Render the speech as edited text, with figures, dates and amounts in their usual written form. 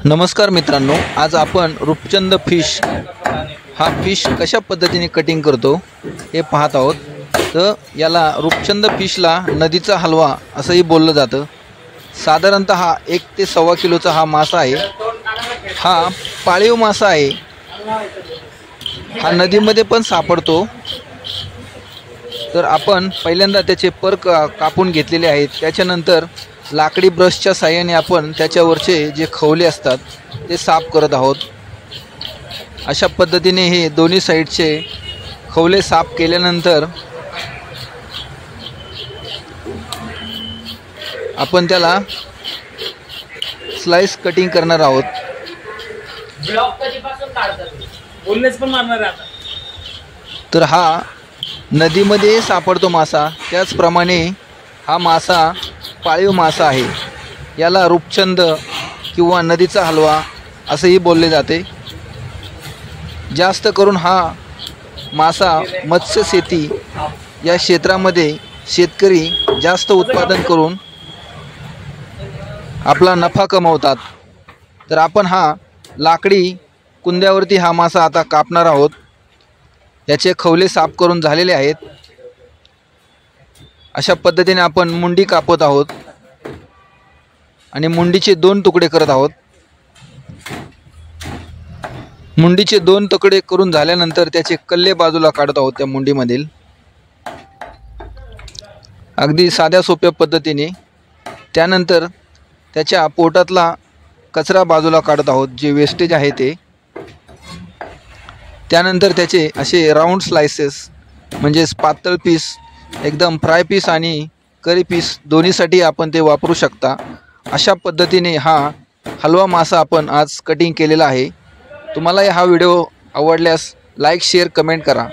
नमस्कार मित्रांनो, आज आपण रूपचंद फिश हा फिश कशा पद्धतीने कटिंग करतो हे पाहत आहोत। तर याला रूपचंद फिशला नदीचा हलवा असंही बोललं जातं। साधारणतः 1 ते 1.25 किलोचा हा मासा आहे। हा पाळीव मासा आहे। हा नदीमध्ये पण सापडतो। तर आपण पहिल्यांदा त्याचे पर कापून घेतलेले आहेत। त्याच्यानंतर लाकडी ब्रशच्या साहाय्याने आपण त्याच्यावरचे जे खवले असतात ते साफ करत आहोत। अशा पद्धतीने हे दोन्ही साइडचे खवले साफ केल्यानंतर आपण त्याला स्लाइस कटिंग करणार आहोत। ब्लॉक कधीपासून काढतात बोललेच पण मारणार आता। तर हा नदीमध्ये सापडतो मासा, त्याचप्रमाणे हा मासा पाळीव मासा आहे। याला रूपचंद किंवा नदीचा हलवा असेही बोलले जाते। जास्त करून हा मासा मत्स्य शेती या क्षेत्रामध्ये शेतकरी जास्त उत्पादन करून आपला नफा कमवतात। तर आपण हा लाकडी कुंद्यावरती हा मासा आता कापणार आहोत। याचे खवले साफ करून झालेले आहेत। अशा पद्धतीने आपण मुंडी कापत आहोत आणि मुंडीचे 2 तुकडे करत आहोत। मुंडीचे 2 तुकडे करून झाल्यानंतर त्याचे कल्ले बाजूला काढत आहोत। त्या मुंडीमधील अगदी साध्या सोप्या पद्धतीने। त्यानंतर त्याच्या पोटातला कचरा बाजूला काढत आहोत, जे वेस्टेज आहे ते। त्यानंतर त्याचे असे राऊंड स्लाइसेस म्हणजे पातळ पीस, एकदम फ्राय पीस आणि करी पीस दोन्हीसाठी आपण ते वापरू शकता। अशा पद्धतीने हा हलवा मासा आपण आज कटिंग केलेला आहे। तुम्हाला हा व्हिडिओ आवडल्यास लाईक, शेअर, कमेंट करा।